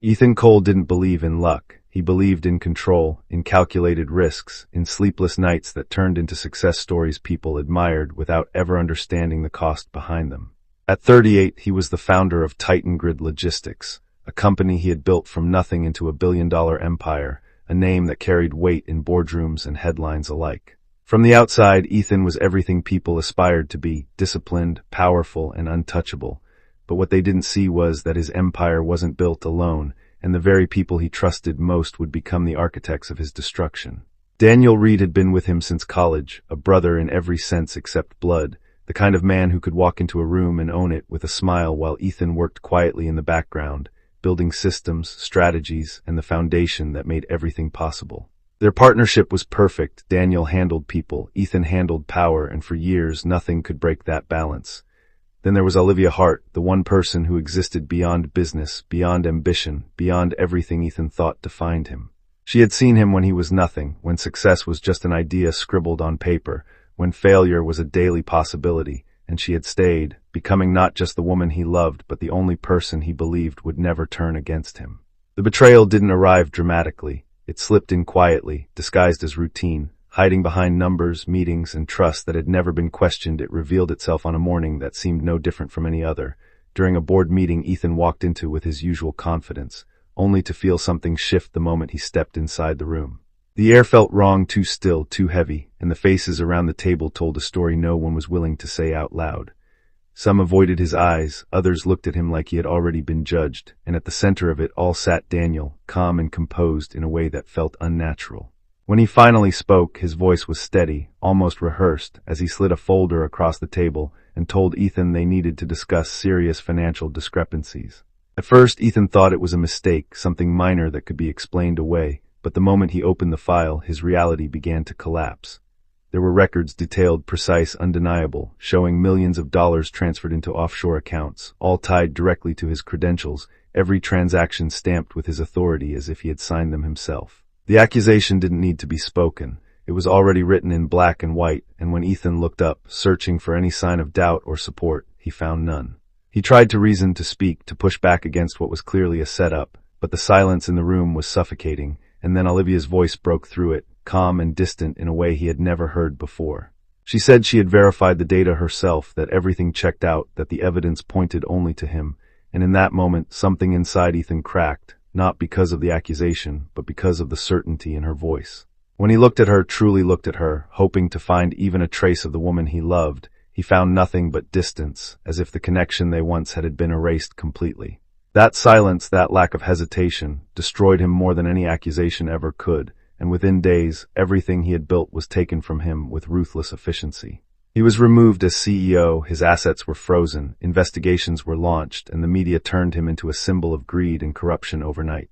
Ethan Cole didn't believe in luck. He believed in control, in calculated risks, in sleepless nights that turned into success stories people admired without ever understanding the cost behind them. At 38, he was the founder of Titan Grid Logistics, a company he had built from nothing into a billion-dollar empire, a name that carried weight in boardrooms and headlines alike. From the outside, Ethan was everything people aspired to be: disciplined, powerful, and untouchable. But what they didn't see was that his empire wasn't built alone, and the very people he trusted most would become the architects of his destruction. Daniel Reed had been with him since college, a brother in every sense except blood, the kind of man who could walk into a room and own it with a smile while Ethan worked quietly in the background, building systems, strategies, and the foundation that made everything possible. Their partnership was perfect. Daniel handled people, Ethan handled power, and for years nothing could break that balance. Then there was Olivia Hart, the one person who existed beyond business, beyond ambition, beyond everything Ethan thought defined him. She had seen him when he was nothing, when success was just an idea scribbled on paper, when failure was a daily possibility, and she had stayed, becoming not just the woman he loved, but the only person he believed would never turn against him. The betrayal didn't arrive dramatically. It slipped in quietly, disguised as routine. Hiding behind numbers, meetings, and trust that had never been questioned, it revealed itself on a morning that seemed no different from any other. During a board meeting Ethan walked into with his usual confidence, only to feel something shift the moment he stepped inside the room. The air felt wrong, too still, too heavy, and the faces around the table told a story no one was willing to say out loud. Some avoided his eyes, others looked at him like he had already been judged, and at the center of it all sat Daniel, calm and composed in a way that felt unnatural. When he finally spoke, his voice was steady, almost rehearsed, as he slid a folder across the table and told Ethan they needed to discuss serious financial discrepancies. At first, Ethan thought it was a mistake, something minor that could be explained away, but the moment he opened the file, his reality began to collapse. There were records detailed, precise, undeniable, showing millions of dollars transferred into offshore accounts, all tied directly to his credentials, every transaction stamped with his authority as if he had signed them himself. The accusation didn't need to be spoken. It was already written in black and white, and when Ethan looked up, searching for any sign of doubt or support, he found none. He tried to reason, to speak, to push back against what was clearly a setup, but the silence in the room was suffocating, and then Olivia's voice broke through it, calm and distant in a way he had never heard before. She said she had verified the data herself, that everything checked out, that the evidence pointed only to him, and in that moment something inside Ethan cracked. Not because of the accusation, but because of the certainty in her voice. When he looked at her, truly looked at her, hoping to find even a trace of the woman he loved, he found nothing but distance, as if the connection they once had been erased completely. That silence, that lack of hesitation, destroyed him more than any accusation ever could, and within days, everything he had built was taken from him with ruthless efficiency. He was removed as CEO, his assets were frozen, investigations were launched, and the media turned him into a symbol of greed and corruption overnight.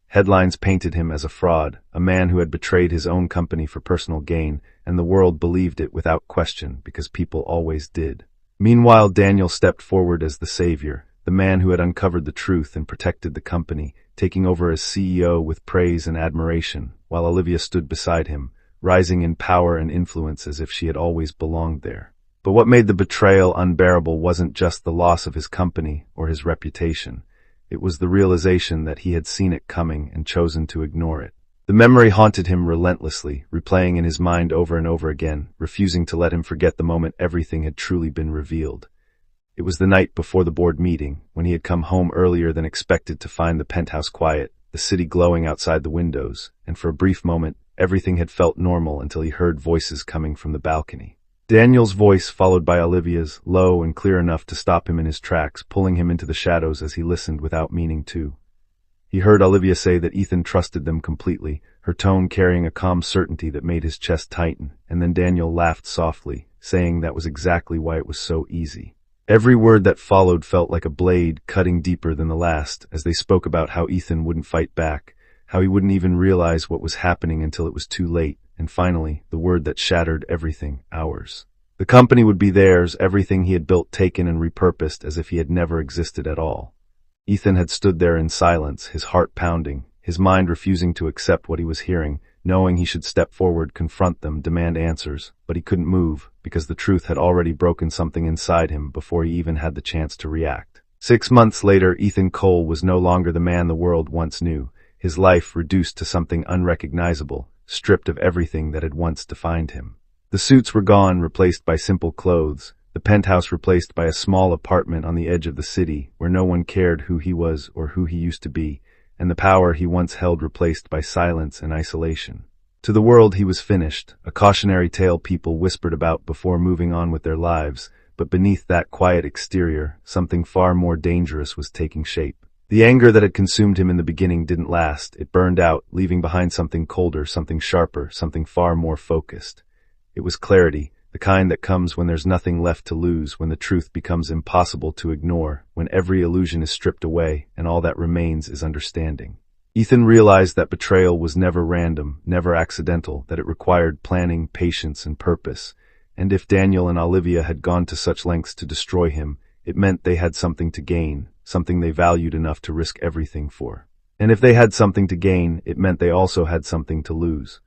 Headlines painted him as a fraud, a man who had betrayed his own company for personal gain, and the world believed it without question because people always did. Meanwhile, Daniel stepped forward as the savior, the man who had uncovered the truth and protected the company, taking over as CEO with praise and admiration, while Olivia stood beside him, rising in power and influence as if she had always belonged there. But what made the betrayal unbearable wasn't just the loss of his company or his reputation. It was the realization that he had seen it coming and chosen to ignore it. The memory haunted him relentlessly, replaying in his mind over and over again, refusing to let him forget the moment everything had truly been revealed. It was the night before the board meeting, when he had come home earlier than expected to find the penthouse quiet, the city glowing outside the windows, and for a brief moment, everything had felt normal until he heard voices coming from the balcony. Daniel's voice, followed by Olivia's, low and clear enough to stop him in his tracks, pulling him into the shadows as he listened without meaning to. He heard Olivia say that Ethan trusted them completely, her tone carrying a calm certainty that made his chest tighten, and then Daniel laughed softly, saying that was exactly why it was so easy. Every word that followed felt like a blade cutting deeper than the last, as they spoke about how Ethan wouldn't fight back, how he wouldn't even realize what was happening until it was too late, and finally, the word that shattered everything, ours. The company would be theirs, everything he had built taken and repurposed as if he had never existed at all. Ethan had stood there in silence, his heart pounding, his mind refusing to accept what he was hearing, knowing he should step forward, confront them, demand answers, but he couldn't move, because the truth had already broken something inside him before he even had the chance to react. 6 months later, Ethan Cole was no longer the man the world once knew, his life reduced to something unrecognizable, stripped of everything that had once defined him. The suits were gone, replaced by simple clothes, the penthouse replaced by a small apartment on the edge of the city where no one cared who he was or who he used to be, and the power he once held replaced by silence and isolation. To the world he was finished, a cautionary tale people whispered about before moving on with their lives, but beneath that quiet exterior, something far more dangerous was taking shape. The anger that had consumed him in the beginning didn't last. It burned out, leaving behind something colder, something sharper, something far more focused. It was clarity, the kind that comes when there's nothing left to lose, when the truth becomes impossible to ignore, when every illusion is stripped away and all that remains is understanding. Ethan realized that betrayal was never random, never accidental, that it required planning, patience, and purpose. And if Daniel and Olivia had gone to such lengths to destroy him, it meant they had something to gain, something they valued enough to risk everything for. And if they had something to gain, it meant they also had something to lose.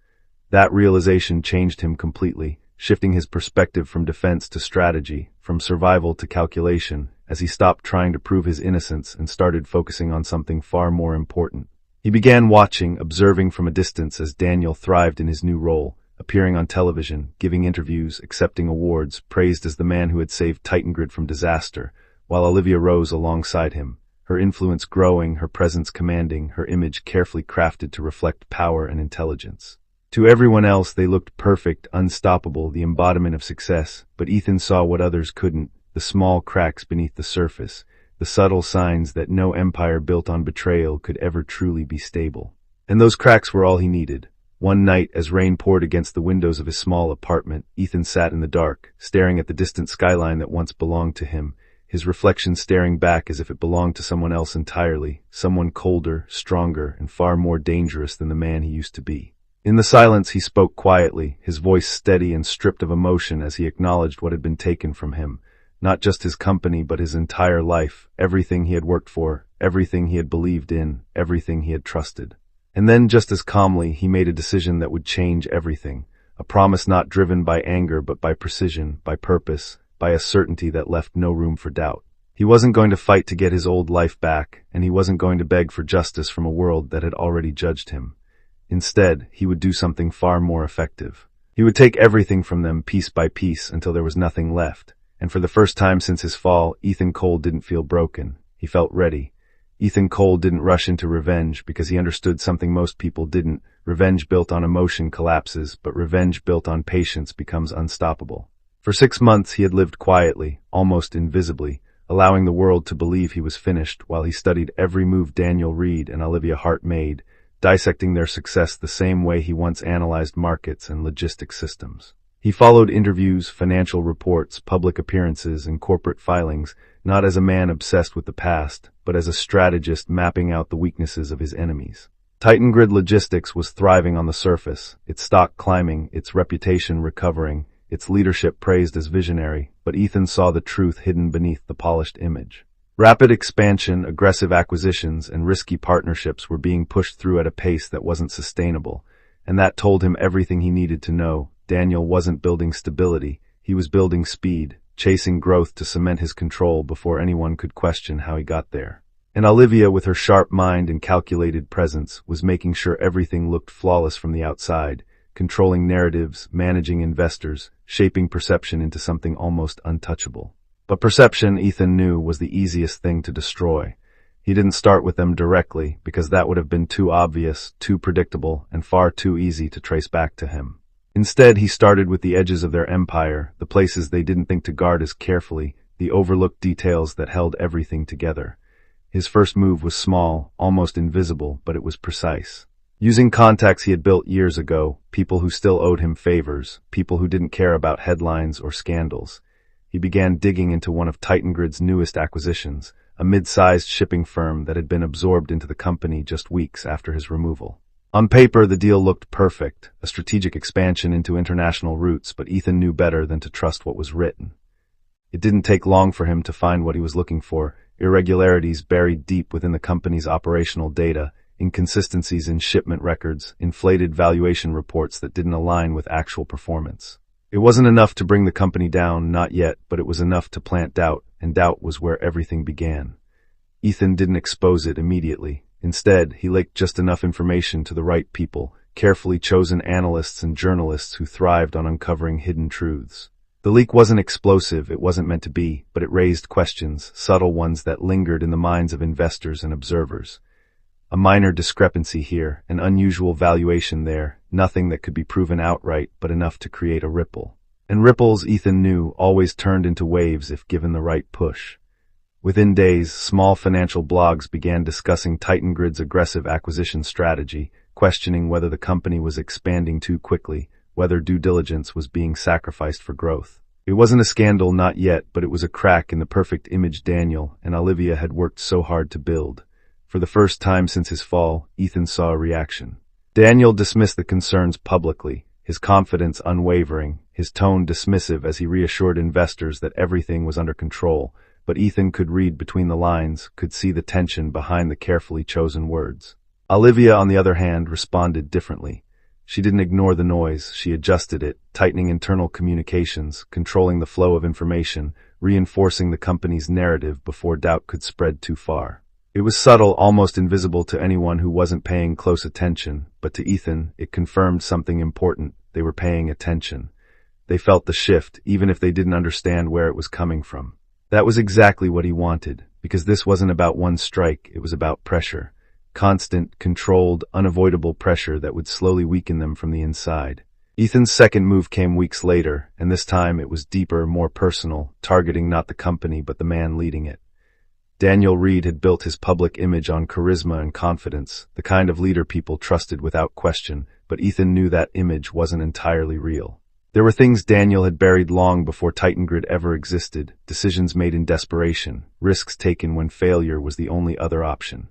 That realization changed him completely, shifting his perspective from defense to strategy, from survival to calculation, as he stopped trying to prove his innocence and started focusing on something far more important. He began watching, observing from a distance as Daniel thrived in his new role, appearing on television, giving interviews, accepting awards, praised as the man who had saved Titangrid from disaster, while Olivia rose alongside him, her influence growing, her presence commanding, her image carefully crafted to reflect power and intelligence. To everyone else they looked perfect, unstoppable, the embodiment of success, but Ethan saw what others couldn't, the small cracks beneath the surface, the subtle signs that no empire built on betrayal could ever truly be stable. And those cracks were all he needed. One night, as rain poured against the windows of his small apartment, Ethan sat in the dark, staring at the distant skyline that once belonged to him, his reflection staring back as if it belonged to someone else entirely, someone colder, stronger, and far more dangerous than the man he used to be. In the silence he spoke quietly, his voice steady and stripped of emotion as he acknowledged what had been taken from him. Not just his company, but his entire life, everything he had worked for, everything he had believed in, everything he had trusted. And then, just as calmly, he made a decision that would change everything, a promise not driven by anger but by precision, by purpose, by a certainty that left no room for doubt. He wasn't going to fight to get his old life back, and he wasn't going to beg for justice from a world that had already judged him. Instead, he would do something far more effective. He would take everything from them piece by piece until there was nothing left. And for the first time since his fall, Ethan Cole didn't feel broken. He felt ready. Ethan Cole didn't rush into revenge because he understood something most people didn't. Revenge built on emotion collapses, but revenge built on patience becomes unstoppable. For 6 months he had lived quietly, almost invisibly, allowing the world to believe he was finished while he studied every move Daniel Reed and Olivia Hart made, dissecting their success the same way he once analyzed markets and logistic systems. He followed interviews, financial reports, public appearances, and corporate filings, not as a man obsessed with the past, but as a strategist mapping out the weaknesses of his enemies. Titangrid Logistics was thriving on the surface, its stock climbing, its reputation recovering, its leadership praised as visionary, but Ethan saw the truth hidden beneath the polished image. Rapid expansion, aggressive acquisitions, and risky partnerships were being pushed through at a pace that wasn't sustainable, and that told him everything he needed to know. Daniel wasn't building stability, he was building speed, chasing growth to cement his control before anyone could question how he got there. And Olivia, with her sharp mind and calculated presence, was making sure everything looked flawless from the outside, controlling narratives, managing investors, shaping perception into something almost untouchable. But perception, Ethan knew, was the easiest thing to destroy. He didn't start with them directly, because that would have been too obvious, too predictable, and far too easy to trace back to him. Instead, he started with the edges of their empire, the places they didn't think to guard as carefully, the overlooked details that held everything together. His first move was small, almost invisible, but it was precise. Using contacts he had built years ago, people who still owed him favors, people who didn't care about headlines or scandals, he began digging into one of Titangrid's newest acquisitions, a mid-sized shipping firm that had been absorbed into the company just weeks after his removal. On paper, the deal looked perfect, a strategic expansion into international routes, but Ethan knew better than to trust what was written. It didn't take long for him to find what he was looking for: irregularities buried deep within the company's operational data, inconsistencies in shipment records, inflated valuation reports that didn't align with actual performance. It wasn't enough to bring the company down, not yet, but it was enough to plant doubt, and doubt was where everything began. Ethan didn't expose it immediately. Instead, he leaked just enough information to the right people, carefully chosen analysts and journalists who thrived on uncovering hidden truths. The leak wasn't explosive, it wasn't meant to be, but it raised questions, subtle ones that lingered in the minds of investors and observers. A minor discrepancy here, an unusual valuation there, nothing that could be proven outright, but enough to create a ripple. And ripples, Ethan knew, always turned into waves if given the right push. Within days, small financial blogs began discussing TitanGrid's aggressive acquisition strategy, questioning whether the company was expanding too quickly, whether due diligence was being sacrificed for growth. It wasn't a scandal, not yet, but it was a crack in the perfect image Daniel and Olivia had worked so hard to build. For the first time since his fall, Ethan saw a reaction. Daniel dismissed the concerns publicly, his confidence unwavering, his tone dismissive as he reassured investors that everything was under control, but Ethan could read between the lines, could see the tension behind the carefully chosen words. Olivia, on the other hand, responded differently. She didn't ignore the noise, she adjusted it, tightening internal communications, controlling the flow of information, reinforcing the company's narrative before doubt could spread too far. It was subtle, almost invisible to anyone who wasn't paying close attention, but to Ethan, it confirmed something important. They were paying attention. They felt the shift, even if they didn't understand where it was coming from. That was exactly what he wanted, because this wasn't about one strike, it was about pressure. Constant, controlled, unavoidable pressure that would slowly weaken them from the inside. Ethan's second move came weeks later, and this time it was deeper, more personal, targeting not the company but the man leading it. Daniel Reed had built his public image on charisma and confidence, the kind of leader people trusted without question, but Ethan knew that image wasn't entirely real. There were things Daniel had buried long before TitanGrid ever existed, decisions made in desperation, risks taken when failure was the only other option.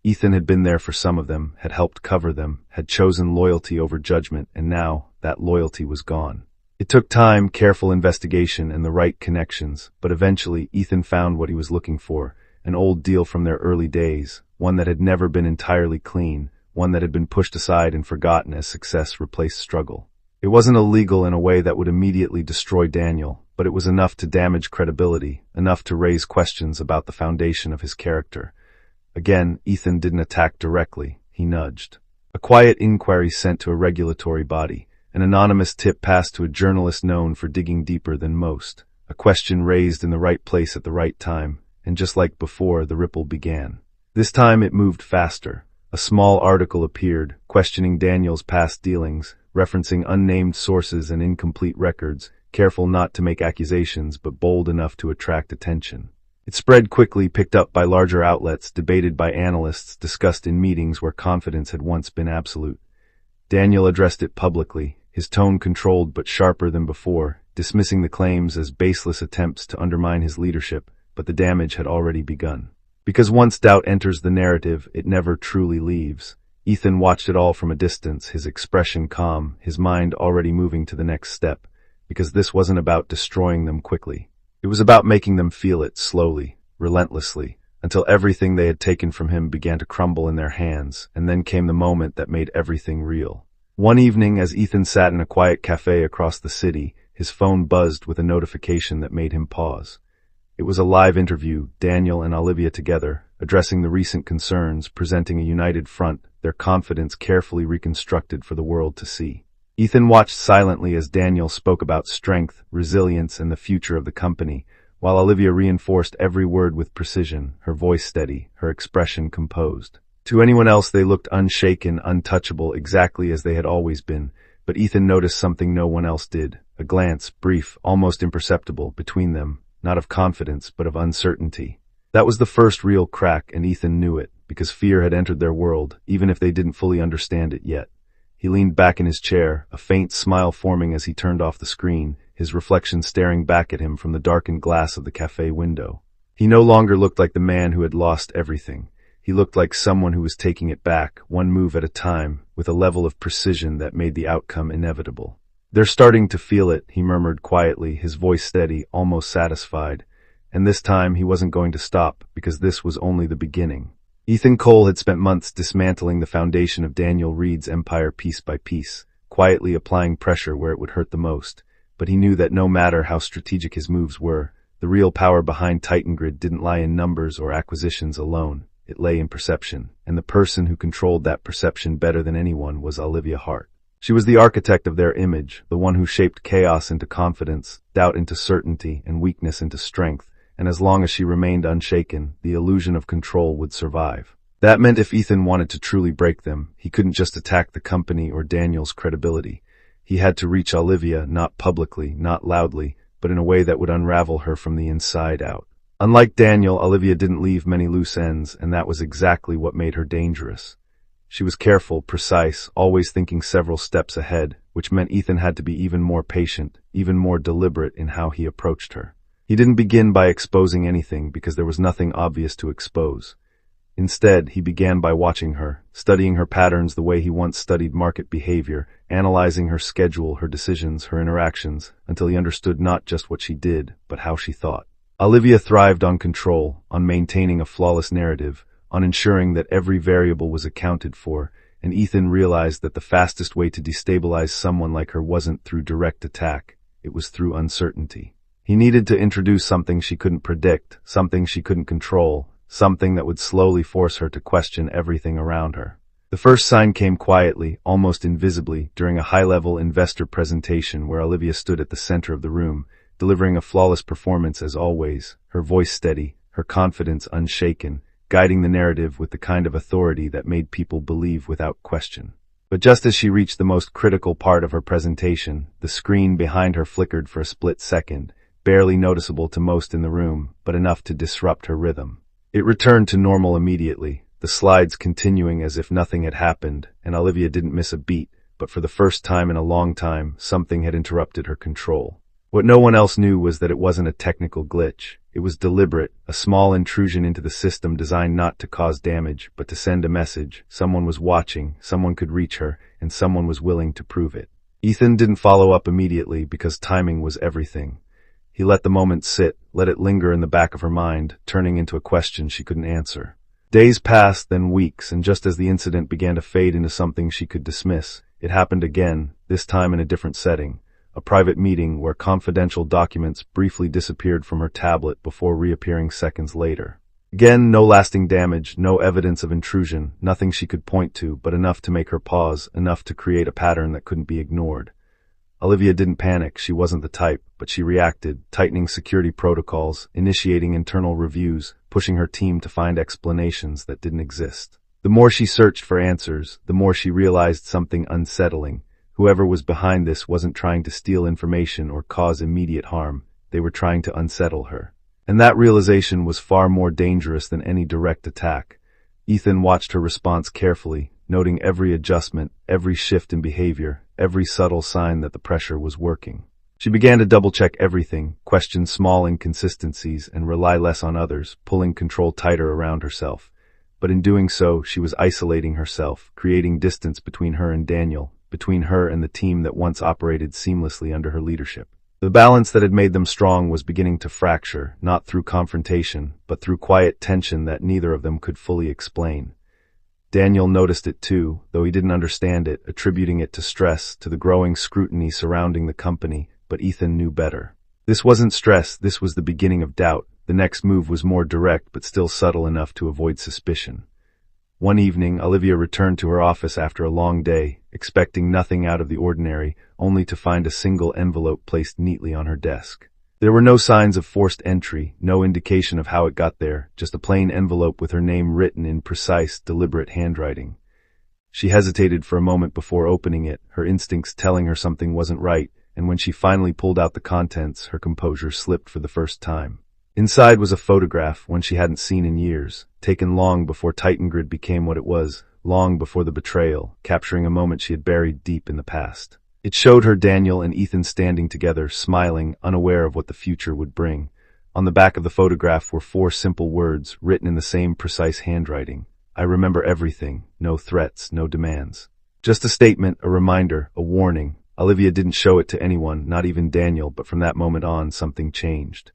Ethan had been there for some of them, had helped cover them, had chosen loyalty over judgment, and now that loyalty was gone. It took time, careful investigation, and the right connections, but eventually Ethan found what he was looking for, an old deal from their early days, one that had never been entirely clean, one that had been pushed aside and forgotten as success replaced struggle. It wasn't illegal in a way that would immediately destroy Daniel, but it was enough to damage credibility, enough to raise questions about the foundation of his character. Again, Ethan didn't attack directly, he nudged. A quiet inquiry sent to a regulatory body. An anonymous tip passed to a journalist known for digging deeper than most. A question raised in the right place at the right time, and just like before, the ripple began. This time it moved faster. A small article appeared, questioning Daniel's past dealings, referencing unnamed sources and incomplete records, careful not to make accusations but bold enough to attract attention. It spread quickly, picked up by larger outlets, debated by analysts, discussed in meetings where confidence had once been absolute. Daniel addressed it publicly, his tone controlled but sharper than before, dismissing the claims as baseless attempts to undermine his leadership, but the damage had already begun. Because once doubt enters the narrative, it never truly leaves. Ethan watched it all from a distance, his expression calm, his mind already moving to the next step, because this wasn't about destroying them quickly. It was about making them feel it slowly, relentlessly, until everything they had taken from him began to crumble in their hands, and then came the moment that made everything real. One evening, as Ethan sat in a quiet cafe across the city, his phone buzzed with a notification that made him pause. It was a live interview, Daniel and Olivia together, addressing the recent concerns, presenting a united front, their confidence carefully reconstructed for the world to see. Ethan watched silently as Daniel spoke about strength, resilience, and the future of the company, while Olivia reinforced every word with precision, her voice steady, her expression composed. To anyone else they looked unshaken, untouchable, exactly as they had always been, but Ethan noticed something no one else did, a glance, brief, almost imperceptible, between them, not of confidence, but of uncertainty. That was the first real crack, and Ethan knew it, because fear had entered their world, even if they didn't fully understand it yet. He leaned back in his chair, a faint smile forming as he turned off the screen, his reflection staring back at him from the darkened glass of the cafe window. He no longer looked like the man who had lost everything. He looked like someone who was taking it back, one move at a time, with a level of precision that made the outcome inevitable. "They're starting to feel it," he murmured quietly, his voice steady, almost satisfied. And this time he wasn't going to stop, because this was only the beginning. Ethan Cole had spent months dismantling the foundation of Daniel Reed's empire piece by piece, quietly applying pressure where it would hurt the most, but he knew that no matter how strategic his moves were, The real power behind TitanGrid didn't lie in numbers or acquisitions alone. It lay in perception, and the person who controlled that perception better than anyone was Olivia Hart. She was the architect of their image, the one who shaped chaos into confidence, doubt into certainty, and weakness into strength, and as long as she remained unshaken, the illusion of control would survive. That meant if Ethan wanted to truly break them, he couldn't just attack the company or Daniel's credibility. He had to reach Olivia, not publicly, not loudly, but in a way that would unravel her from the inside out. Unlike Daniel, Olivia didn't leave many loose ends, and that was exactly what made her dangerous. She was careful, precise, always thinking several steps ahead, which meant Ethan had to be even more patient, even more deliberate in how he approached her. He didn't begin by exposing anything because there was nothing obvious to expose. Instead, he began by watching her, studying her patterns the way he once studied market behavior, analyzing her schedule, her decisions, her interactions, until he understood not just what she did, but how she thought. Olivia thrived on control, on maintaining a flawless narrative, on ensuring that every variable was accounted for, and Ethan realized that the fastest way to destabilize someone like her wasn't through direct attack, it was through uncertainty. He needed to introduce something she couldn't predict, something she couldn't control, something that would slowly force her to question everything around her. The first sign came quietly, almost invisibly, during a high-level investor presentation where Olivia stood at the center of the room, delivering a flawless performance as always, her voice steady, her confidence unshaken, guiding the narrative with the kind of authority that made people believe without question. But just as she reached the most critical part of her presentation, the screen behind her flickered for a split second, barely noticeable to most in the room, but enough to disrupt her rhythm. It returned to normal immediately, the slides continuing as if nothing had happened, and Olivia didn't miss a beat, but for the first time in a long time, something had interrupted her control. What no one else knew was that it wasn't a technical glitch. It was deliberate, a small intrusion into the system designed not to cause damage, but to send a message. Someone was watching, someone could reach her, and someone was willing to prove it. Ethan didn't follow up immediately because timing was everything. He let the moment sit, let it linger in the back of her mind, turning into a question she couldn't answer. Days passed, then weeks, and just as the incident began to fade into something she could dismiss, it happened again, this time in a different setting. A private meeting where confidential documents briefly disappeared from her tablet before reappearing seconds later. Again, no lasting damage, no evidence of intrusion, nothing she could point to, but enough to make her pause, enough to create a pattern that couldn't be ignored. Olivia didn't panic, she wasn't the type, but she reacted, tightening security protocols, initiating internal reviews, pushing her team to find explanations that didn't exist. The more she searched for answers, the more she realized something unsettling. Whoever was behind this wasn't trying to steal information or cause immediate harm, they were trying to unsettle her. And that realization was far more dangerous than any direct attack. Ethan watched her response carefully, noting every adjustment, every shift in behavior, every subtle sign that the pressure was working. She began to double-check everything, question small inconsistencies, and rely less on others, pulling control tighter around herself. But in doing so, she was isolating herself, creating distance between her and Daniel, between her and the team that once operated seamlessly under her leadership. The balance that had made them strong was beginning to fracture, not through confrontation, but through quiet tension that neither of them could fully explain. Daniel noticed it too, though he didn't understand it, attributing it to stress, to the growing scrutiny surrounding the company, but Ethan knew better. This wasn't stress, this was the beginning of doubt. The next move was more direct, but still subtle enough to avoid suspicion. One evening, Olivia returned to her office after a long day, expecting nothing out of the ordinary, only to find a single envelope placed neatly on her desk. There were no signs of forced entry, no indication of how it got there, just a plain envelope with her name written in precise, deliberate handwriting. She hesitated for a moment before opening it, her instincts telling her something wasn't right, and when she finally pulled out the contents, her composure slipped for the first time. Inside was a photograph, one she hadn't seen in years, taken long before TitanGrid became what it was, long before the betrayal, capturing a moment she had buried deep in the past. It showed her Daniel and Ethan standing together, smiling, unaware of what the future would bring. On the back of the photograph were 4 simple words, written in the same precise handwriting. I remember everything, no threats, no demands. Just a statement, a reminder, a warning. Olivia didn't show it to anyone, not even Daniel, but from that moment on, something changed.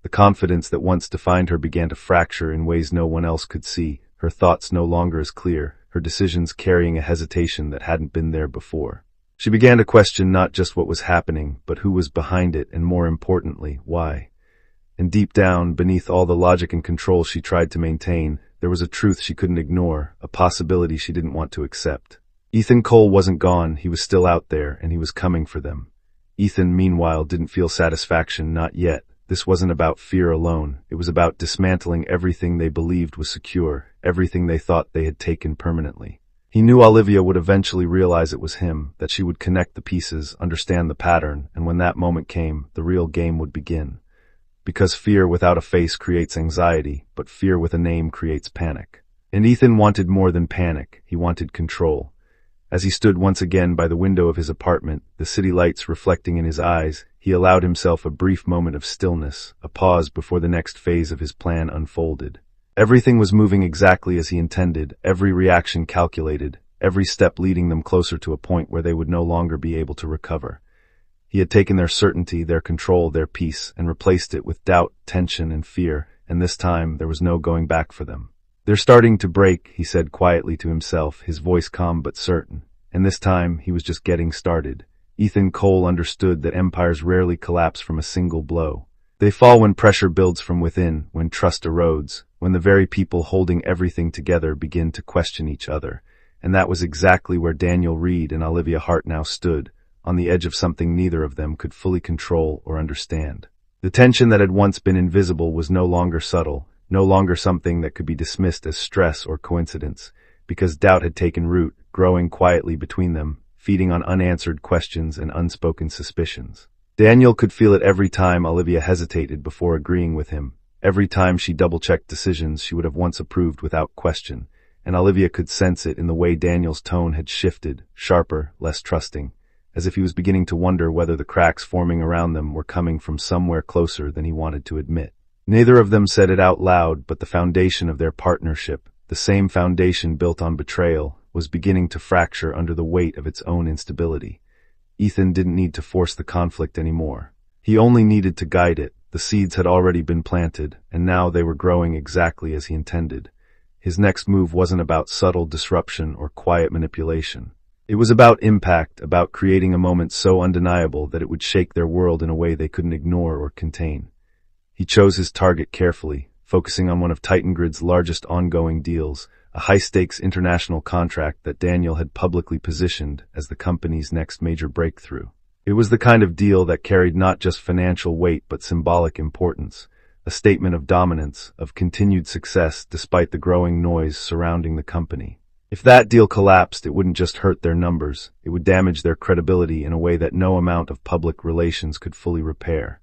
The confidence that once defined her began to fracture in ways no one else could see, her thoughts no longer as clear, her decisions carrying a hesitation that hadn't been there before. She began to question not just what was happening, but who was behind it, and more importantly, why. And deep down, beneath all the logic and control she tried to maintain, there was a truth she couldn't ignore, a possibility she didn't want to accept. Ethan Cole wasn't gone, he was still out there, and he was coming for them. Ethan, meanwhile, didn't feel satisfaction, not yet. This wasn't about fear alone. It was about dismantling everything they believed was secure, everything they thought they had taken permanently. He knew Olivia would eventually realize it was him, that she would connect the pieces, understand the pattern, and when that moment came, the real game would begin. Because fear without a face creates anxiety, but fear with a name creates panic. And Ethan wanted more than panic, he wanted control. As he stood once again by the window of his apartment, the city lights reflecting in his eyes, he allowed himself a brief moment of stillness, a pause before the next phase of his plan unfolded. Everything was moving exactly as he intended, every reaction calculated, every step leading them closer to a point where they would no longer be able to recover. He had taken their certainty, their control, their peace, and replaced it with doubt, tension, and fear, and this time there was no going back for them. "They're starting to break," he said quietly to himself, his voice calm but certain. And this time, he was just getting started. Ethan Cole understood that empires rarely collapse from a single blow. They fall when pressure builds from within, when trust erodes, when the very people holding everything together begin to question each other. And that was exactly where Daniel Reed and Olivia Hart now stood, on the edge of something neither of them could fully control or understand. The tension that had once been invisible was no longer subtle, no longer something that could be dismissed as stress or coincidence, because doubt had taken root, growing quietly between them, feeding on unanswered questions and unspoken suspicions. Daniel could feel it every time Olivia hesitated before agreeing with him, every time she double-checked decisions she would have once approved without question, and Olivia could sense it in the way Daniel's tone had shifted, sharper, less trusting, as if he was beginning to wonder whether the cracks forming around them were coming from somewhere closer than he wanted to admit. Neither of them said it out loud, but the foundation of their partnership, the same foundation built on betrayal, was beginning to fracture under the weight of its own instability. Ethan didn't need to force the conflict anymore. He only needed to guide it. The seeds had already been planted, and now they were growing exactly as he intended. His next move wasn't about subtle disruption or quiet manipulation. It was about impact, about creating a moment so undeniable that it would shake their world in a way they couldn't ignore or contain. He chose his target carefully, focusing on one of TitanGrid's largest ongoing deals, a high-stakes international contract that Daniel had publicly positioned as the company's next major breakthrough. It was the kind of deal that carried not just financial weight but symbolic importance, a statement of dominance, of continued success despite the growing noise surrounding the company. If that deal collapsed, it wouldn't just hurt their numbers, it would damage their credibility in a way that no amount of public relations could fully repair.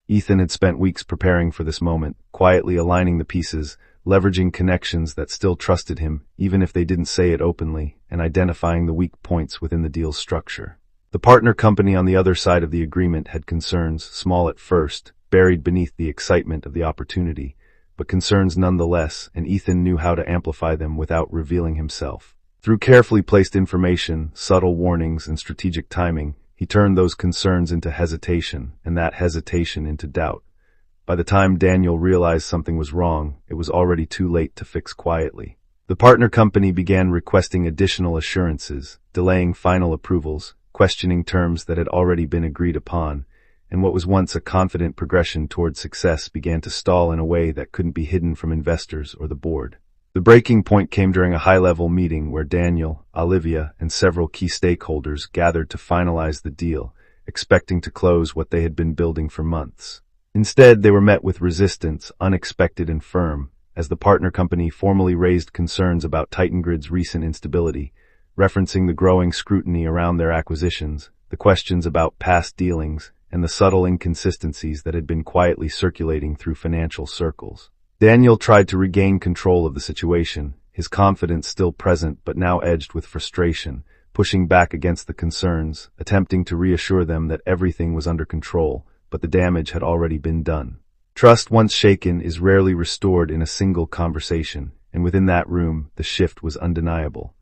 Ethan had spent weeks preparing for this moment, quietly aligning the pieces, leveraging connections that still trusted him, even if they didn't say it openly, and identifying the weak points within the deal's structure. The partner company on the other side of the agreement had concerns, small at first, buried beneath the excitement of the opportunity, but concerns nonetheless, and Ethan knew how to amplify them without revealing himself. Through carefully placed information, subtle warnings, and strategic timing, he turned those concerns into hesitation, and that hesitation into doubt. By the time Daniel realized something was wrong, it was already too late to fix quietly. The partner company began requesting additional assurances, delaying final approvals, questioning terms that had already been agreed upon, and what was once a confident progression toward success began to stall in a way that couldn't be hidden from investors or the board. The breaking point came during a high-level meeting where Daniel, Olivia, and several key stakeholders gathered to finalize the deal, expecting to close what they had been building for months. Instead, they were met with resistance, unexpected and firm, as the partner company formally raised concerns about TitanGrid's recent instability, referencing the growing scrutiny around their acquisitions, the questions about past dealings, and the subtle inconsistencies that had been quietly circulating through financial circles. Daniel tried to regain control of the situation, his confidence still present but now edged with frustration, pushing back against the concerns, attempting to reassure them that everything was under control, but the damage had already been done. Trust once shaken is rarely restored in a single conversation, and within that room, the shift was undeniable.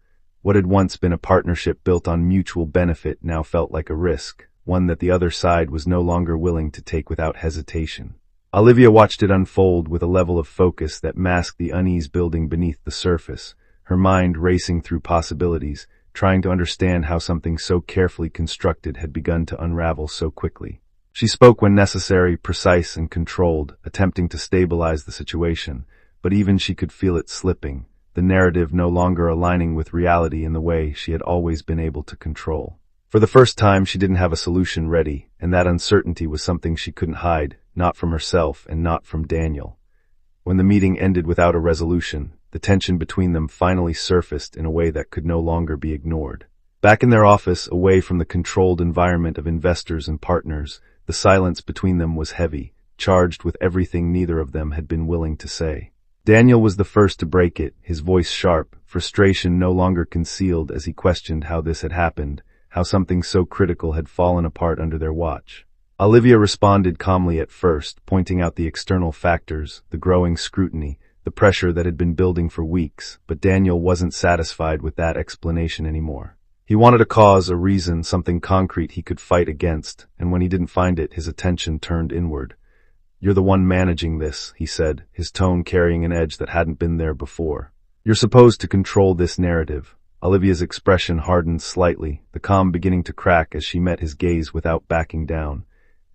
What had once been a partnership built on mutual benefit now felt like a risk, one that the other side was no longer willing to take without hesitation. Olivia watched it unfold with a level of focus that masked the unease building beneath the surface, her mind racing through possibilities, trying to understand how something so carefully constructed had begun to unravel so quickly. She spoke when necessary, precise and controlled, attempting to stabilize the situation, but even she could feel it slipping, the narrative no longer aligning with reality in the way she had always been able to control. For the first time, she didn't have a solution ready, and that uncertainty was something she couldn't hide, not from herself and not from Daniel. When the meeting ended without a resolution, the tension between them finally surfaced in a way that could no longer be ignored. Back in their office, away from the controlled environment of investors and partners, the silence between them was heavy, charged with everything neither of them had been willing to say. Daniel was the first to break it, his voice sharp, frustration no longer concealed as he questioned how this had happened, how something so critical had fallen apart under their watch. Olivia responded calmly at first, pointing out the external factors, the growing scrutiny, the pressure that had been building for weeks, but Daniel wasn't satisfied with that explanation anymore. He wanted a cause, a reason, something concrete he could fight against, and when he didn't find it, his attention turned inward. "You're the one managing this," he said, his tone carrying an edge that hadn't been there before. "You're supposed to control this narrative." Olivia's expression hardened slightly, the calm beginning to crack as she met his gaze without backing down.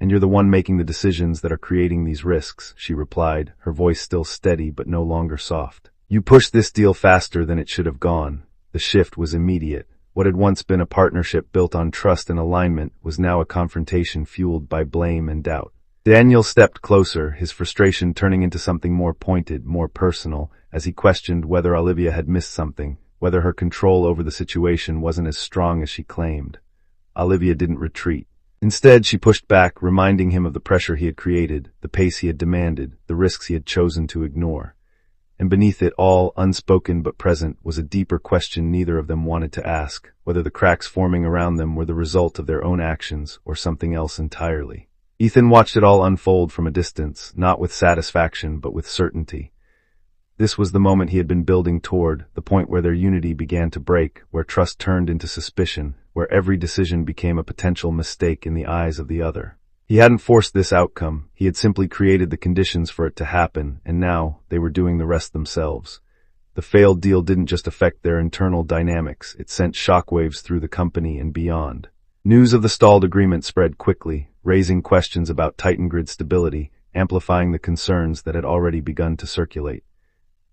"And you're the one making the decisions that are creating these risks," she replied, her voice still steady but no longer soft. "You pushed this deal faster than it should have gone." The shift was immediate. What had once been a partnership built on trust and alignment was now a confrontation fueled by blame and doubt. Daniel stepped closer, his frustration turning into something more pointed, more personal, as he questioned whether Olivia had missed something, whether her control over the situation wasn't as strong as she claimed. Olivia didn't retreat. Instead, she pushed back, reminding him of the pressure he had created, the pace he had demanded, the risks he had chosen to ignore. And beneath it all, unspoken but present, was a deeper question neither of them wanted to ask, whether the cracks forming around them were the result of their own actions or something else entirely. Ethan watched it all unfold from a distance, not with satisfaction but with certainty. This was the moment he had been building toward, the point where their unity began to break, where trust turned into suspicion, where every decision became a potential mistake in the eyes of the other. He hadn't forced this outcome, he had simply created the conditions for it to happen, and now they were doing the rest themselves. The failed deal didn't just affect their internal dynamics, it sent shockwaves through the company and beyond. News of the stalled agreement spread quickly, raising questions about Titan grid stability, amplifying the concerns that had already begun to circulate.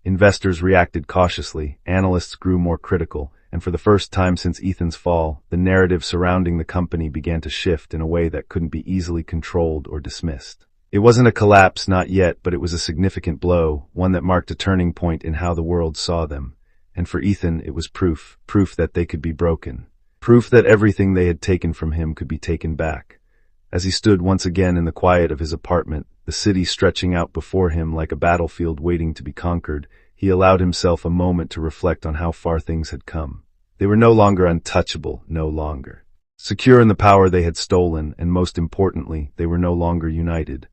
Investors reacted cautiously, analysts grew more critical, and for the first time since Ethan's fall, the narrative surrounding the company began to shift in a way that couldn't be easily controlled or dismissed. It wasn't a collapse, not yet, but it was a significant blow, one that marked a turning point in how the world saw them. And for Ethan, it was proof that they could be broken. Proof that everything they had taken from him could be taken back. As he stood once again in the quiet of his apartment, the city stretching out before him like a battlefield waiting to be conquered, he allowed himself a moment to reflect on how far things had come. They were no longer untouchable, no longer secure in the power they had stolen, and most importantly, they were no longer united.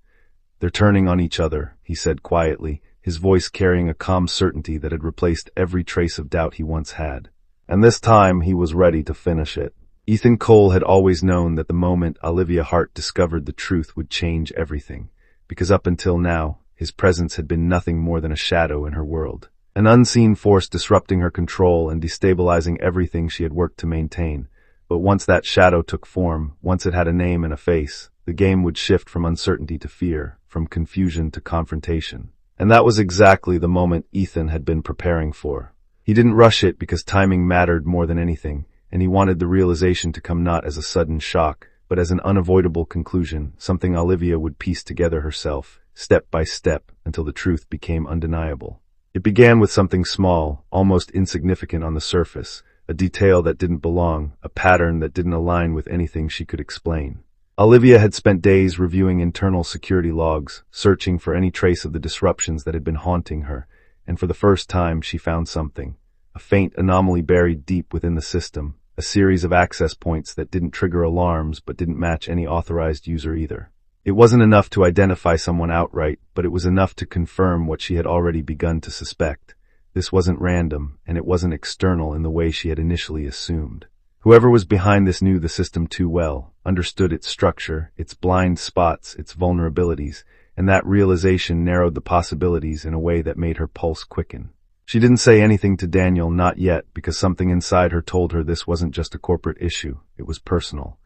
"They're turning on each other," he said quietly, his voice carrying a calm certainty that had replaced every trace of doubt he once had. And this time he was ready to finish it. Ethan Cole had always known that the moment Olivia Hart discovered the truth would change everything, because up until now, his presence had been nothing more than a shadow in her world. An unseen force disrupting her control and destabilizing everything she had worked to maintain. But once that shadow took form, once it had a name and a face, the game would shift from uncertainty to fear, from confusion to confrontation. And that was exactly the moment Ethan had been preparing for. He didn't rush it because timing mattered more than anything, and he wanted the realization to come not as a sudden shock, but as an unavoidable conclusion, something Olivia would piece together herself, step by step, until the truth became undeniable. It began with something small, almost insignificant on the surface, a detail that didn't belong, a pattern that didn't align with anything she could explain. Olivia had spent days reviewing internal security logs, searching for any trace of the disruptions that had been haunting her, and for the first time she found something. A faint anomaly buried deep within the system, a series of access points that didn't trigger alarms but didn't match any authorized user either. It wasn't enough to identify someone outright, but it was enough to confirm what she had already begun to suspect. This wasn't random, and it wasn't external in the way she had initially assumed. Whoever was behind this knew the system too well, understood its structure, its blind spots, its vulnerabilities, and that realization narrowed the possibilities in a way that made her pulse quicken. She didn't say anything to Daniel, not yet, because something inside her told her this wasn't just a corporate issue, it was personal.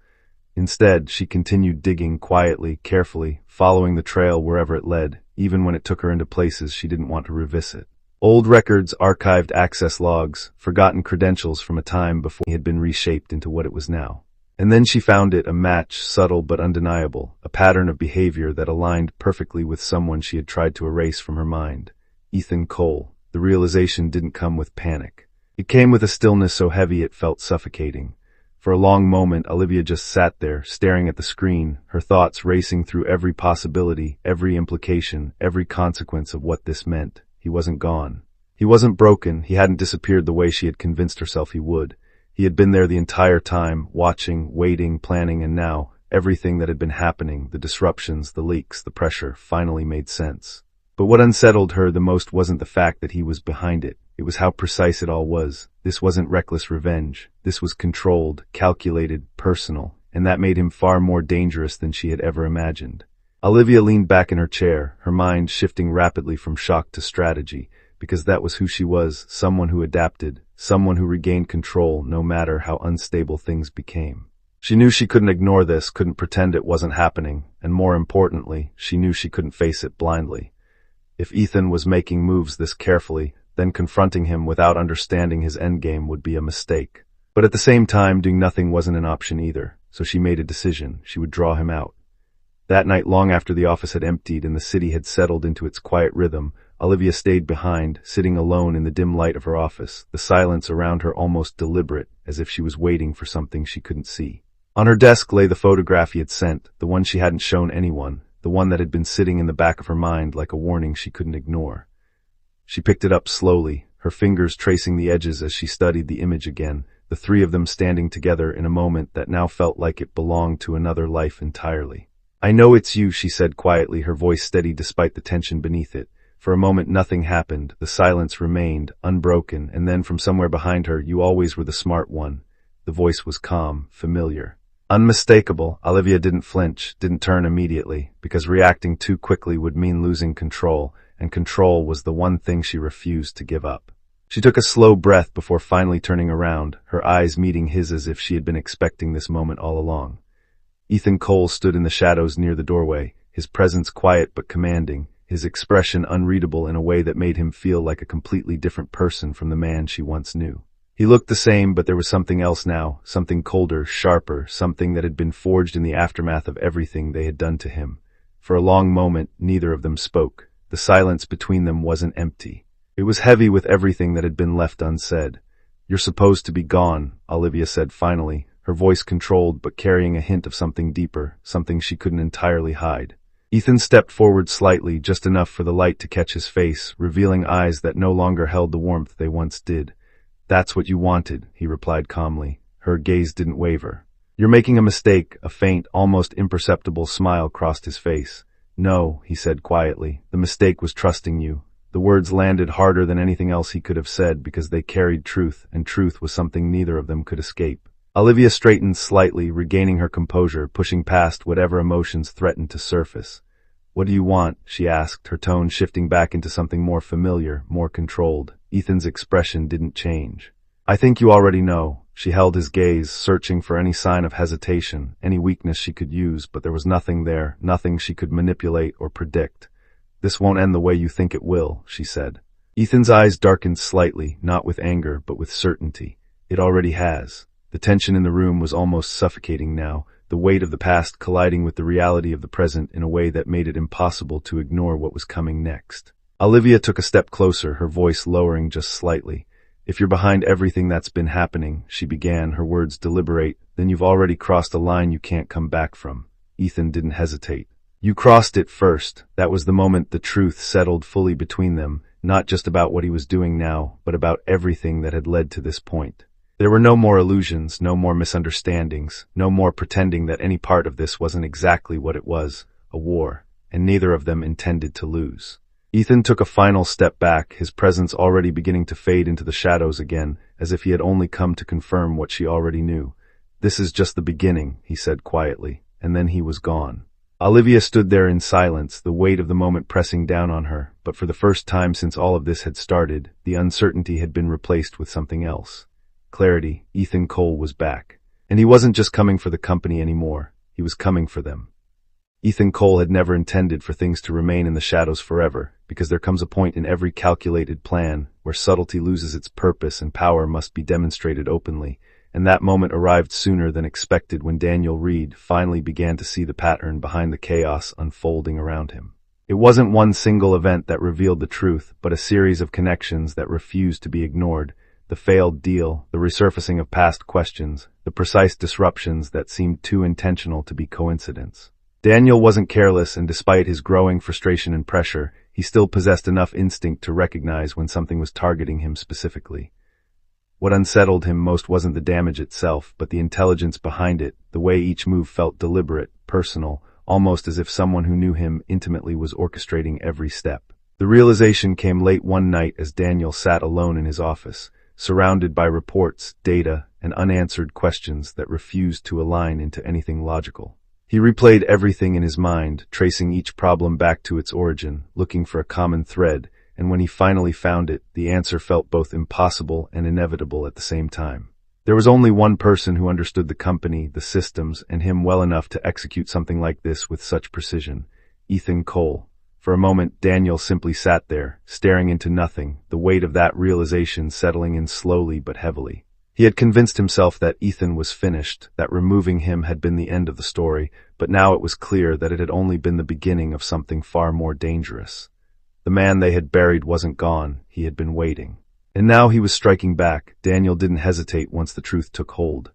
Instead, she continued digging quietly, carefully, following the trail wherever it led, even when it took her into places she didn't want to revisit. Old records, archived access logs, forgotten credentials from a time before it had been reshaped into what it was now. And then she found it, a match, subtle but undeniable, a pattern of behavior that aligned perfectly with someone she had tried to erase from her mind. Ethan Cole. The realization didn't come with panic. It came with a stillness so heavy it felt suffocating. For a long moment, Olivia just sat there, staring at the screen, her thoughts racing through every possibility, every implication, every consequence of what this meant. He wasn't gone. He wasn't broken, he hadn't disappeared the way she had convinced herself he would. He had been there the entire time, watching, waiting, planning, and now, everything that had been happening, the disruptions, the leaks, the pressure, finally made sense. But what unsettled her the most wasn't the fact that he was behind it. It was how precise it all was. This wasn't reckless revenge. This was controlled, calculated, personal, and that made him far more dangerous than she had ever imagined. Olivia leaned back in her chair, her mind shifting rapidly from shock to strategy, because that was who she was, someone who adapted, someone who regained control no matter how unstable things became. She knew she couldn't ignore this, couldn't pretend it wasn't happening, and more importantly, she knew she couldn't face it blindly. If Ethan was making moves this carefully, then confronting him without understanding his endgame would be a mistake. But at the same time, doing nothing wasn't an option either, so she made a decision. She would draw him out. That night, long after the office had emptied and the city had settled into its quiet rhythm, Olivia stayed behind, sitting alone in the dim light of her office, the silence around her almost deliberate, as if she was waiting for something she couldn't see. On her desk lay the photograph he had sent, the one she hadn't shown anyone, the one that had been sitting in the back of her mind like a warning she couldn't ignore. She picked it up slowly, her fingers tracing the edges as she studied the image again, the three of them standing together in a moment that now felt like it belonged to another life entirely. "I know it's you," she said quietly, her voice steady despite the tension beneath it. For a moment nothing happened, the silence remained, unbroken, and then from somewhere behind her, "You always were the smart one." The voice was calm, familiar. Unmistakable. Olivia didn't flinch, didn't turn immediately, because reacting too quickly would mean losing control, and control was the one thing she refused to give up. She took a slow breath before finally turning around, her eyes meeting his as if she had been expecting this moment all along. Ethan Cole stood in the shadows near the doorway, his presence quiet but commanding, his expression unreadable in a way that made him feel like a completely different person from the man she once knew. He looked the same, but there was something else now, something colder, sharper, something that had been forged in the aftermath of everything they had done to him. For a long moment, neither of them spoke. The silence between them wasn't empty. It was heavy with everything that had been left unsaid. "You're supposed to be gone," Olivia said finally, her voice controlled but carrying a hint of something deeper, something she couldn't entirely hide. Ethan stepped forward slightly, just enough for the light to catch his face, revealing eyes that no longer held the warmth they once did. "That's what you wanted," he replied calmly. Her gaze didn't waver. "You're making a mistake." A faint, almost imperceptible smile crossed his face. "No," he said quietly, "the mistake was trusting you." The words landed harder than anything else he could have said because they carried truth, and truth was something neither of them could escape. Olivia straightened slightly, regaining her composure, pushing past whatever emotions threatened to surface. "What do you want?" she asked, her tone shifting back into something more familiar, more controlled. Ethan's expression didn't change. "I think you already know." She held his gaze, searching for any sign of hesitation, any weakness she could use, but there was nothing there, nothing she could manipulate or predict. "This won't end the way you think it will," she said. Ethan's eyes darkened slightly, not with anger, but with certainty. "It already has." The tension in the room was almost suffocating now, the weight of the past colliding with the reality of the present in a way that made it impossible to ignore what was coming next. Olivia took a step closer, her voice lowering just slightly. "If you're behind everything that's been happening," she began, her words deliberate, "then you've already crossed a line you can't come back from." Ethan didn't hesitate. "You crossed it first." That was the moment the truth settled fully between them, not just about what he was doing now, but about everything that had led to this point. There were no more illusions, no more misunderstandings, no more pretending that any part of this wasn't exactly what it was, a war, and neither of them intended to lose. Ethan took a final step back, his presence already beginning to fade into the shadows again, as if he had only come to confirm what she already knew. "This is just the beginning," he said quietly, and then he was gone. Olivia stood there in silence, the weight of the moment pressing down on her, but for the first time since all of this had started, the uncertainty had been replaced with something else. Clarity. Ethan Cole was back. And he wasn't just coming for the company anymore, he was coming for them. Ethan Cole had never intended for things to remain in the shadows forever, because there comes a point in every calculated plan where subtlety loses its purpose and power must be demonstrated openly, and that moment arrived sooner than expected when Daniel Reed finally began to see the pattern behind the chaos unfolding around him. It wasn't one single event that revealed the truth, but a series of connections that refused to be ignored. The failed deal, the resurfacing of past questions, the precise disruptions that seemed too intentional to be coincidence. Daniel wasn't careless, and despite his growing frustration and pressure, he still possessed enough instinct to recognize when something was targeting him specifically. What unsettled him most wasn't the damage itself, but the intelligence behind it, the way each move felt deliberate, personal, almost as if someone who knew him intimately was orchestrating every step. The realization came late one night as Daniel sat alone in his office, surrounded by reports, data, and unanswered questions that refused to align into anything logical. He replayed everything in his mind, tracing each problem back to its origin, looking for a common thread, and when he finally found it, the answer felt both impossible and inevitable at the same time. There was only one person who understood the company, the systems, and him well enough to execute something like this with such precision: Ethan Cole. For a moment, Daniel simply sat there, staring into nothing, the weight of that realization settling in slowly but heavily. He had convinced himself that Ethan was finished, that removing him had been the end of the story, but now it was clear that it had only been the beginning of something far more dangerous. The man they had buried wasn't gone, he had been waiting. And now he was striking back. Daniel didn't hesitate once the truth took hold.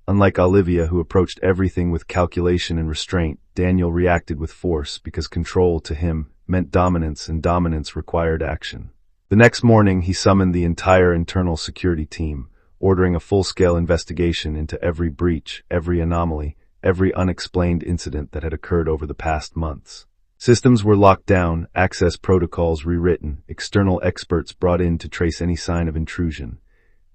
Unlike Olivia, who approached everything with calculation and restraint, Daniel reacted with force because control to him meant dominance, and dominance required action. The next morning, he summoned the entire internal security team, ordering a full-scale investigation into every breach, every anomaly, every unexplained incident that had occurred over the past months. Systems were locked down, access protocols rewritten, external experts brought in to trace any sign of intrusion.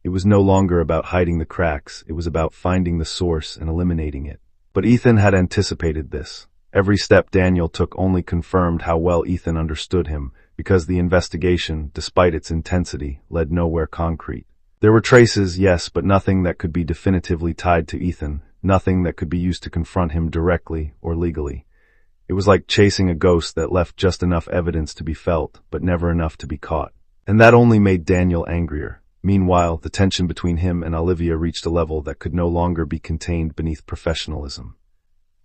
It was no longer about hiding the cracks, it was about finding the source and eliminating it. But Ethan had anticipated this. Every step Daniel took only confirmed how well Ethan understood him, because the investigation, despite its intensity, led nowhere concrete. There were traces, yes, but nothing that could be definitively tied to Ethan, nothing that could be used to confront him directly or legally. It was like chasing a ghost that left just enough evidence to be felt, but never enough to be caught. And that only made Daniel angrier. Meanwhile, the tension between him and Olivia reached a level that could no longer be contained beneath professionalism.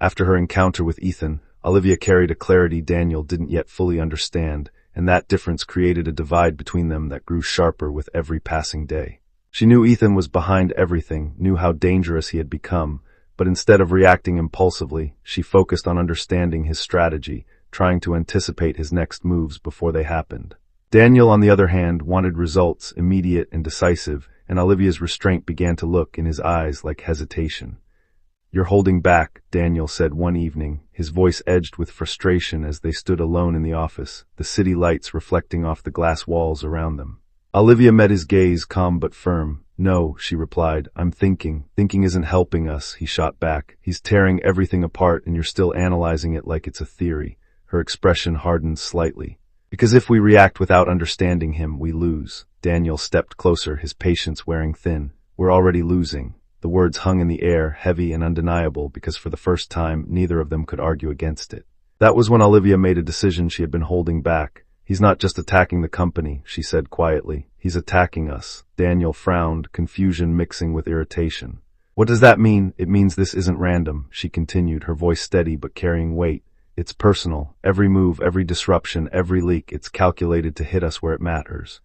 After her encounter with Ethan, Olivia carried a clarity Daniel didn't yet fully understand, and that difference created a divide between them that grew sharper with every passing day. She knew Ethan was behind everything, knew how dangerous he had become, but instead of reacting impulsively, she focused on understanding his strategy, trying to anticipate his next moves before they happened. Daniel, on the other hand, wanted results, immediate and decisive, and Olivia's restraint began to look in his eyes like hesitation. "You're holding back," Daniel said one evening, his voice edged with frustration as they stood alone in the office, the city lights reflecting off the glass walls around them. Olivia met his gaze, calm but firm. "No," she replied, "I'm thinking. Thinking isn't helping us," he shot back. "He's tearing everything apart and you're still analyzing it like it's a theory." Her expression hardened slightly. "Because if we react without understanding him, we lose." Daniel stepped closer, his patience wearing thin. "We're already losing." The words hung in the air, heavy and undeniable, because for the first time, neither of them could argue against it. That was when Olivia made a decision she had been holding back. "He's not just attacking the company," she said quietly. "He's attacking us." Daniel frowned, confusion mixing with irritation. "What does that mean?" "It means this isn't random," she continued, her voice steady but carrying weight. "It's personal. Every move, every disruption, every leak, it's calculated to hit us where it matters."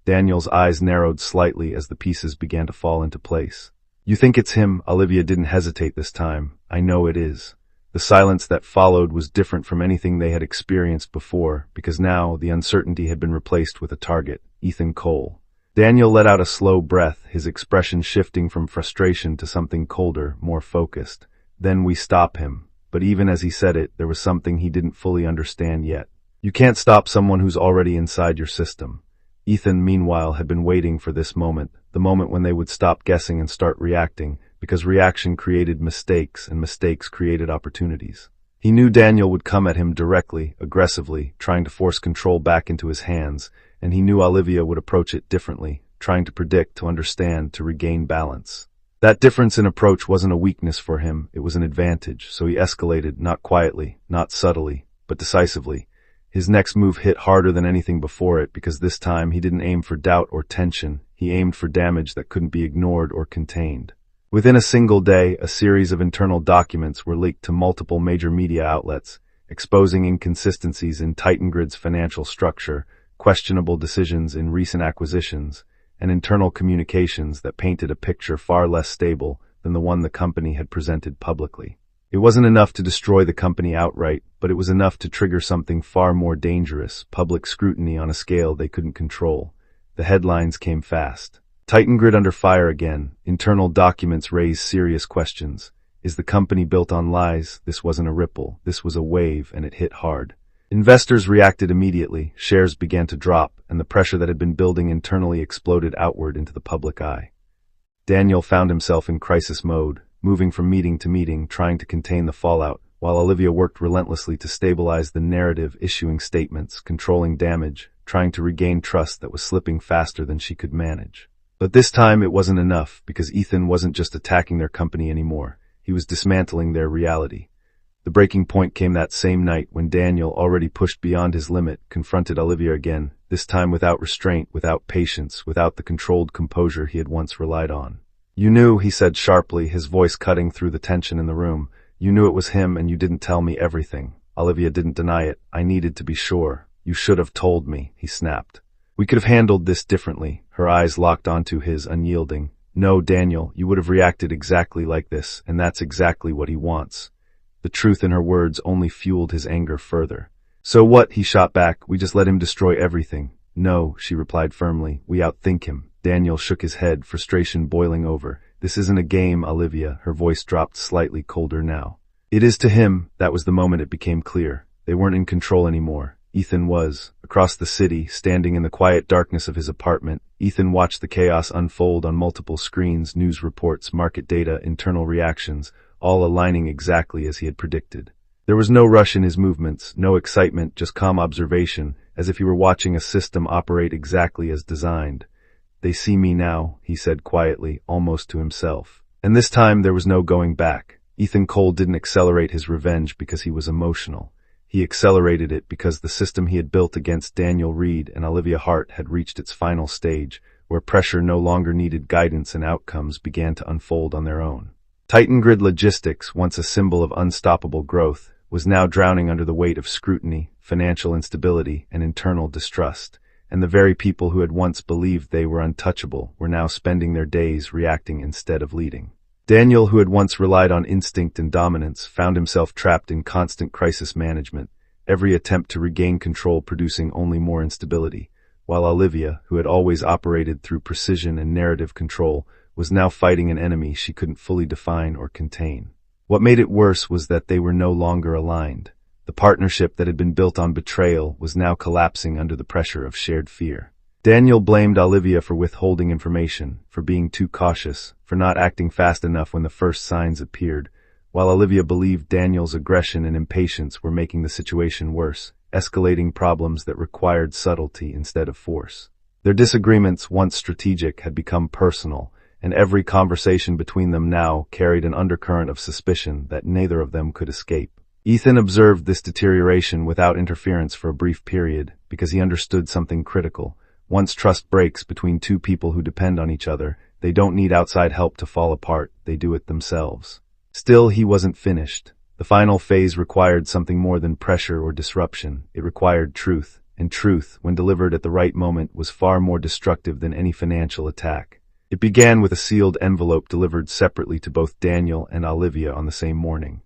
Daniel's eyes narrowed slightly as the pieces began to fall into place. "You think it's him?" Olivia didn't hesitate this time. "I know it is." The silence that followed was different from anything they had experienced before, because now the uncertainty had been replaced with a target: Ethan Cole. Daniel let out a slow breath, his expression shifting from frustration to something colder, more focused. "Then we stop him." But even as he said it, there was something he didn't fully understand yet. You can't stop someone who's already inside your system. Ethan, meanwhile, had been waiting for this moment, the moment when they would stop guessing and start reacting, because reaction created mistakes, and mistakes created opportunities. He knew Daniel would come at him directly, aggressively, trying to force control back into his hands, and he knew Olivia would approach it differently, trying to predict, to understand, to regain balance. That difference in approach wasn't a weakness for him, it was an advantage, so he escalated, not quietly, not subtly, but decisively. His next move hit harder than anything before it because this time he didn't aim for doubt or tension, he aimed for damage that couldn't be ignored or contained. Within a single day, a series of internal documents were leaked to multiple major media outlets, exposing inconsistencies in TitanGrid's financial structure, questionable decisions in recent acquisitions, and internal communications that painted a picture far less stable than the one the company had presented publicly. It wasn't enough to destroy the company outright, but it was enough to trigger something far more dangerous, public scrutiny on a scale they couldn't control. The headlines came fast. TitanGrid under fire again. Internal documents raised serious questions. Is the company built on lies? This wasn't a ripple. This was a wave, and it hit hard. Investors reacted immediately, shares began to drop, and the pressure that had been building internally exploded outward into the public eye. Daniel found himself in crisis mode, moving from meeting to meeting, trying to contain the fallout, while Olivia worked relentlessly to stabilize the narrative, issuing statements, controlling damage, trying to regain trust that was slipping faster than she could manage. But this time it wasn't enough, because Ethan wasn't just attacking their company anymore. He was dismantling their reality. The breaking point came that same night when Daniel, already pushed beyond his limit, confronted Olivia again, this time without restraint, without patience, without the controlled composure he had once relied on. "You knew," he said sharply, his voice cutting through the tension in the room. "You knew it was him and you didn't tell me everything." Olivia didn't deny it. "I needed to be sure. You should have told me," he snapped. "We could have handled this differently." Her eyes locked onto his, unyielding. "No, Daniel, you would have reacted exactly like this, and that's exactly what he wants." The truth in her words only fueled his anger further. "So what?" he shot back. "We just let him destroy everything." "No," she replied firmly. "We outthink him." Daniel shook his head, frustration boiling over. "This isn't a game, Olivia." Her voice dropped slightly colder now. "It is to him." That was the moment it became clear. They weren't in control anymore. Ethan was. Across the city, standing in the quiet darkness of his apartment, Ethan watched the chaos unfold on multiple screens, news reports, market data, internal reactions, all aligning exactly as he had predicted. There was no rush in his movements, no excitement, just calm observation, as if he were watching a system operate exactly as designed. "They see me now," he said quietly, almost to himself. And this time there was no going back. Ethan Cole didn't accelerate his revenge because he was emotional. He accelerated it because the system he had built against Daniel Reed and Olivia Hart had reached its final stage, where pressure no longer needed guidance and outcomes began to unfold on their own. TitanGrid Logistics, once a symbol of unstoppable growth, was now drowning under the weight of scrutiny, financial instability, and internal distrust, and the very people who had once believed they were untouchable were now spending their days reacting instead of leading. Daniel, who had once relied on instinct and dominance, found himself trapped in constant crisis management, every attempt to regain control producing only more instability, while Olivia, who had always operated through precision and narrative control, was now fighting an enemy she couldn't fully define or contain. What made it worse was that they were no longer aligned. The partnership that had been built on betrayal was now collapsing under the pressure of shared fear. Daniel blamed Olivia for withholding information, for being too cautious, for not acting fast enough when the first signs appeared, while Olivia believed Daniel's aggression and impatience were making the situation worse, escalating problems that required subtlety instead of force. Their disagreements, once strategic, had become personal, and every conversation between them now carried an undercurrent of suspicion that neither of them could escape. Ethan observed this deterioration without interference for a brief period, because he understood something critical. Once trust breaks between two people who depend on each other, they don't need outside help to fall apart, they do it themselves. Still, he wasn't finished. The final phase required something more than pressure or disruption. It required truth, and truth, when delivered at the right moment, was far more destructive than any financial attack. It began with a sealed envelope delivered separately to both Daniel and Olivia on the same morning.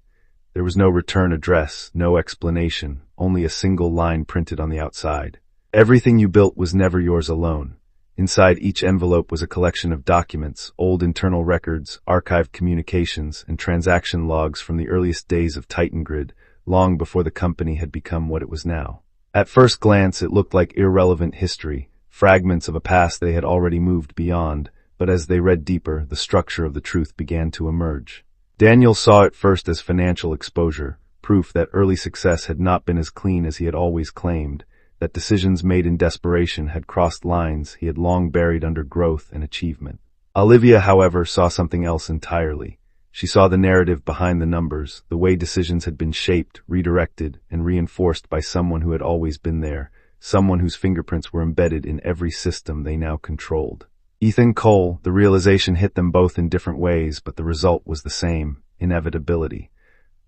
There was no return address, no explanation, only a single line printed on the outside. "Everything you built was never yours alone." Inside each envelope was a collection of documents, old internal records, archived communications, and transaction logs from the earliest days of TitanGrid, long before the company had become what it was now. At first glance, it looked like irrelevant history, fragments of a past they had already moved beyond, but as they read deeper, the structure of the truth began to emerge. Daniel saw it first as financial exposure, proof that early success had not been as clean as he had always claimed, that decisions made in desperation had crossed lines he had long buried under growth and achievement. Olivia, however, saw something else entirely. She saw the narrative behind the numbers, the way decisions had been shaped, redirected, and reinforced by someone who had always been there, someone whose fingerprints were embedded in every system they now controlled. Ethan Cole, the realization hit them both in different ways, but the result was the same: inevitability.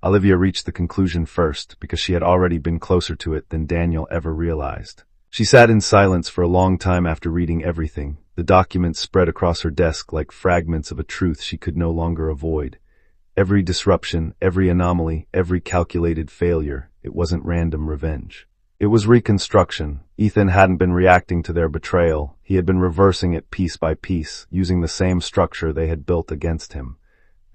Olivia reached the conclusion first, because she had already been closer to it than Daniel ever realized. She sat in silence for a long time after reading everything, the documents spread across her desk like fragments of a truth she could no longer avoid. Every disruption, every anomaly, every calculated failure, it wasn't random revenge. It was reconstruction. Ethan hadn't been reacting to their betrayal. He had been reversing it piece by piece, using the same structure they had built against him.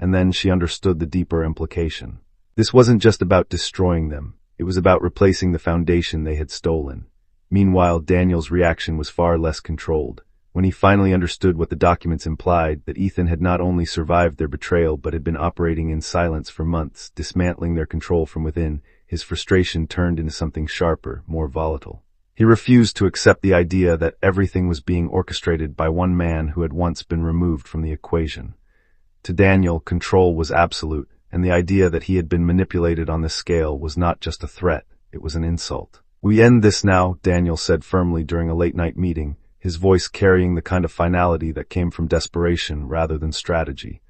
And then she understood the deeper implication. This wasn't just about destroying them. It was about replacing the foundation they had stolen. Meanwhile, Daniel's reaction was far less controlled. When he finally understood what the documents implied, that Ethan had not only survived their betrayal but had been operating in silence for months, dismantling their control from within, his frustration turned into something sharper, more volatile. He refused to accept the idea that everything was being orchestrated by one man who had once been removed from the equation. To Daniel, control was absolute, and the idea that he had been manipulated on this scale was not just a threat, it was an insult. "We end this now," Daniel said firmly during a late-night meeting, his voice carrying the kind of finality that came from desperation rather than strategy.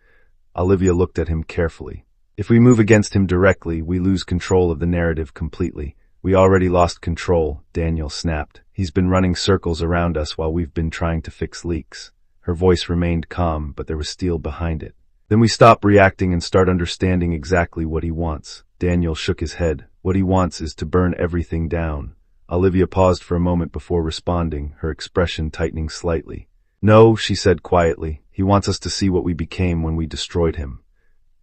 Olivia looked at him carefully. "If we move against him directly, we lose control of the narrative completely. We already lost control," Daniel snapped. "He's been running circles around us while we've been trying to fix leaks." Her voice remained calm, but there was steel behind it. "Then we stop reacting and start understanding exactly what he wants." Daniel shook his head. "What he wants is to burn everything down." Olivia paused for a moment before responding, her expression tightening slightly. "No," she said quietly. "He wants us to see what we became when we destroyed him."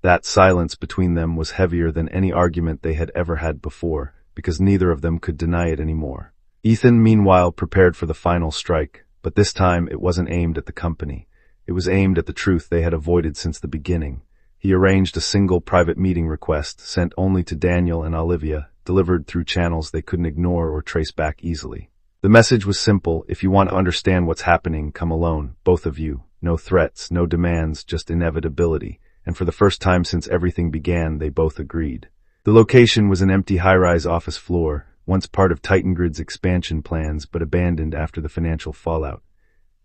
That silence between them was heavier than any argument they had ever had before, because neither of them could deny it anymore. Ethan, meanwhile, prepared for the final strike, but this time it wasn't aimed at the company. It was aimed at the truth they had avoided since the beginning. He arranged a single private meeting request, sent only to Daniel and Olivia, delivered through channels they couldn't ignore or trace back easily. The message was simple: if you want to understand what's happening, come alone, both of you. No threats, no demands, just inevitability. And for the first time since everything began, they both agreed. The location was an empty high-rise office floor, once part of Titan Grid's expansion plans but abandoned after the financial fallout.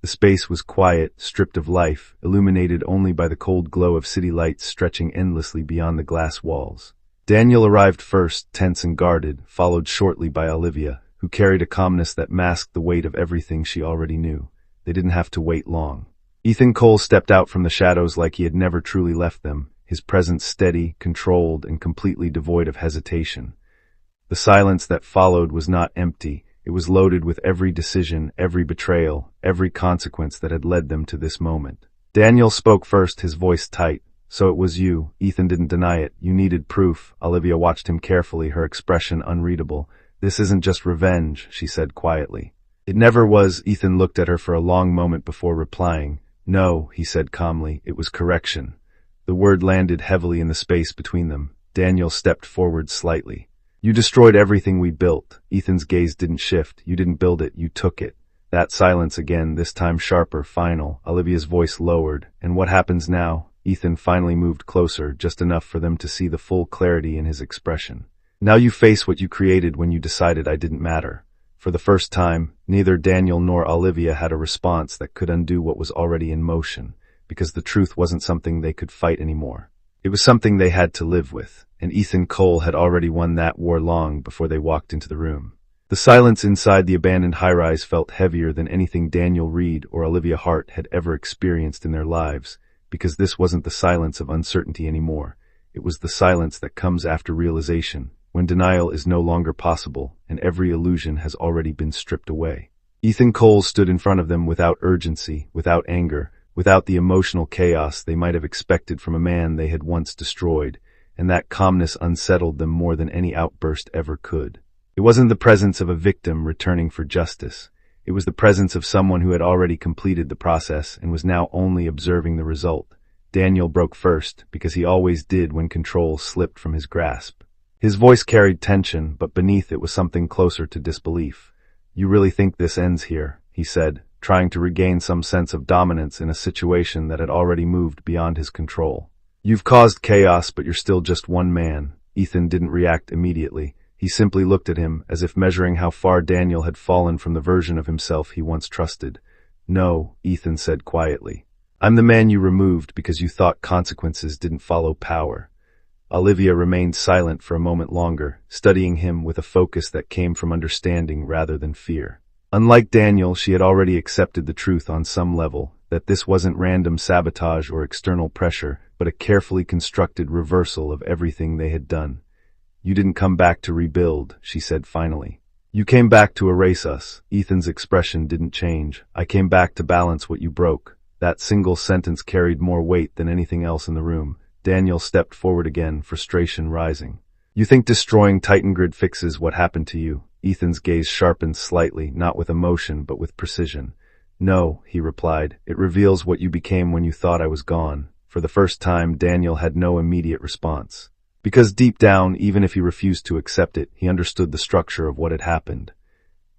The space was quiet, stripped of life, illuminated only by the cold glow of city lights stretching endlessly beyond the glass walls. Daniel arrived first, tense and guarded, followed shortly by Olivia, who carried a calmness that masked the weight of everything she already knew. They didn't have to wait long. Ethan Cole stepped out from the shadows like he had never truly left them, his presence steady, controlled, and completely devoid of hesitation. The silence that followed was not empty. It was loaded with every decision, every betrayal, every consequence that had led them to this moment. Daniel spoke first, his voice tight. "So it was you." Ethan didn't deny it. "You needed proof." Olivia watched him carefully, her expression unreadable. "This isn't just revenge," she said quietly. "It never was." Ethan looked at her for a long moment before replying. "No," he said calmly, "it was correction." The word landed heavily in the space between them. Daniel stepped forward slightly. "You destroyed everything we built." Ethan's gaze didn't shift. "You didn't build it, you took it." That silence again, this time sharper, final. Olivia's voice lowered. "And what happens now?" Ethan finally moved closer, just enough for them to see the full clarity in his expression. "Now you face what you created when you decided I didn't matter." For the first time, neither Daniel nor Olivia had a response that could undo what was already in motion, because the truth wasn't something they could fight anymore. It was something they had to live with, and Ethan Cole had already won that war long before they walked into the room. The silence inside the abandoned high-rise felt heavier than anything Daniel Reed or Olivia Hart had ever experienced in their lives, because this wasn't the silence of uncertainty anymore. It was the silence that comes after realization, when denial is no longer possible and every illusion has already been stripped away. Ethan Cole stood in front of them without urgency, without anger, without the emotional chaos they might have expected from a man they had once destroyed, and that calmness unsettled them more than any outburst ever could. It wasn't the presence of a victim returning for justice. It was the presence of someone who had already completed the process and was now only observing the result. Daniel broke first, because he always did when control slipped from his grasp. His voice carried tension, but beneath it was something closer to disbelief. "You really think this ends here?" he said, trying to regain some sense of dominance in a situation that had already moved beyond his control. "You've caused chaos, but you're still just one man." Ethan didn't react immediately. He simply looked at him, as if measuring how far Daniel had fallen from the version of himself he once trusted. "No," Ethan said quietly. "I'm the man you removed because you thought consequences didn't follow power." Olivia remained silent for a moment longer, studying him with a focus that came from understanding rather than fear. Unlike Daniel, she had already accepted the truth on some level, that this wasn't random sabotage or external pressure, but a carefully constructed reversal of everything they had done. "You didn't come back to rebuild," she said finally. "You came back to erase us." Ethan's expression didn't change. "I came back to balance what you broke." That single sentence carried more weight than anything else in the room. Daniel stepped forward again, frustration rising. "You think destroying Titan Grid fixes what happened to you?" Ethan's gaze sharpened slightly, not with emotion but with precision. "No," he replied. "It reveals what you became when you thought I was gone." For the first time, Daniel had no immediate response. Because deep down, even if he refused to accept it, he understood the structure of what had happened.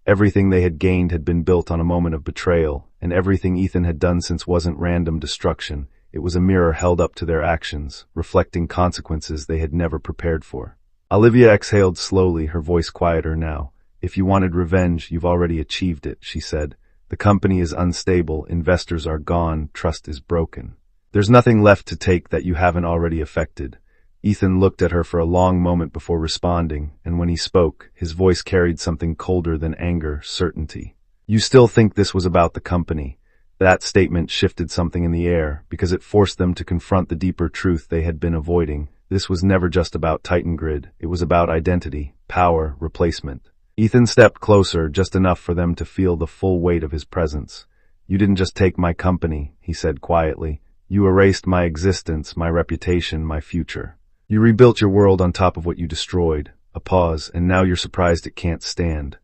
Everything they had gained had been built on a moment of betrayal, and everything Ethan had done since wasn't random destruction. It was a mirror held up to their actions, reflecting consequences they had never prepared for. Olivia exhaled slowly, her voice quieter now. "If you wanted revenge, you've already achieved it," she said. "The company is unstable, investors are gone, trust is broken. There's nothing left to take that you haven't already affected." Ethan looked at her for a long moment before responding, and when he spoke, his voice carried something colder than anger, certainty. "You still think this was about the company?" That statement shifted something in the air, because it forced them to confront the deeper truth they had been avoiding. This was never just about Titan Grid. It was about identity, power, replacement. Ethan stepped closer, just enough for them to feel the full weight of his presence. "You didn't just take my company," he said quietly. "You erased my existence, my reputation, my future. You rebuilt your world on top of what you destroyed." A pause, "and now you're surprised it can't stand."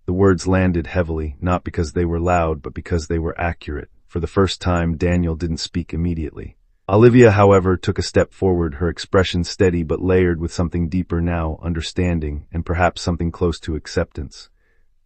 The words landed heavily, not because they were loud, but because they were accurate. For the first time, Daniel didn't speak immediately. Olivia, however, took a step forward, her expression steady but layered with something deeper now, understanding, and perhaps something close to acceptance.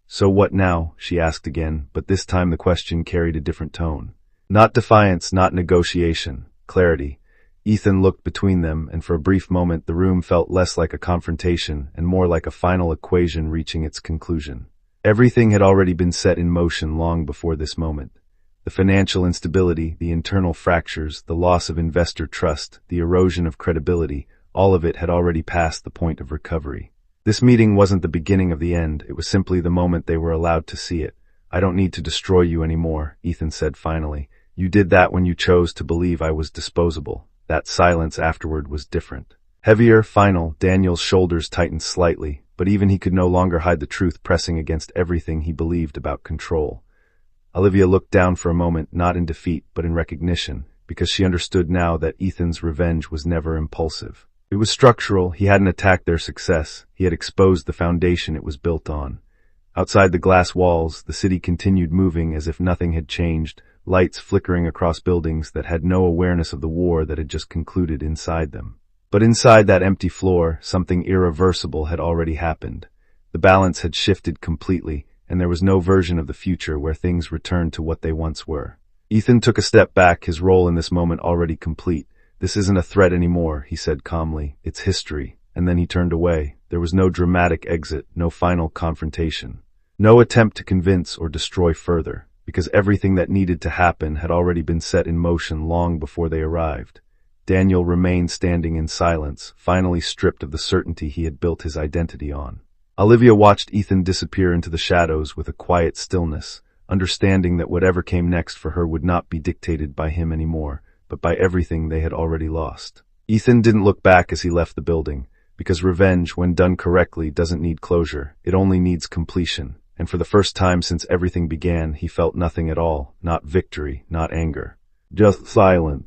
"So what now?" she asked again, but this time the question carried a different tone. Not defiance, not negotiation, clarity. Ethan looked between them, and for a brief moment the room felt less like a confrontation and more like a final equation reaching its conclusion. Everything had already been set in motion long before this moment. The financial instability, the internal fractures, the loss of investor trust, the erosion of credibility, all of it had already passed the point of recovery. This meeting wasn't the beginning of the end, it was simply the moment they were allowed to see it. "I don't need to destroy you anymore," Ethan said finally. "You did that when you chose to believe I was disposable." That silence afterward was different. Heavier, final. Daniel's shoulders tightened slightly, but even he could no longer hide the truth pressing against everything he believed about control. Olivia looked down for a moment, not in defeat, but in recognition, because she understood now that Ethan's revenge was never impulsive. It was structural. He hadn't attacked their success. He had exposed the foundation it was built on. Outside the glass walls, the city continued moving as if nothing had changed, lights flickering across buildings that had no awareness of the war that had just concluded inside them. But inside that empty floor, something irreversible had already happened. The balance had shifted completely, and there was no version of the future where things returned to what they once were. Ethan took a step back, his role in this moment already complete. "This isn't a threat anymore," he said calmly. "It's history." And then he turned away. There was no dramatic exit, no final confrontation. No attempt to convince or destroy further, because everything that needed to happen had already been set in motion long before they arrived. Daniel remained standing in silence, finally stripped of the certainty he had built his identity on. Olivia watched Ethan disappear into the shadows with a quiet stillness, understanding that whatever came next for her would not be dictated by him anymore, but by everything they had already lost. Ethan didn't look back as he left the building, because revenge, when done correctly, doesn't need closure, it only needs completion. And for the first time since everything began, he felt nothing at all, not victory, not anger. Just silence.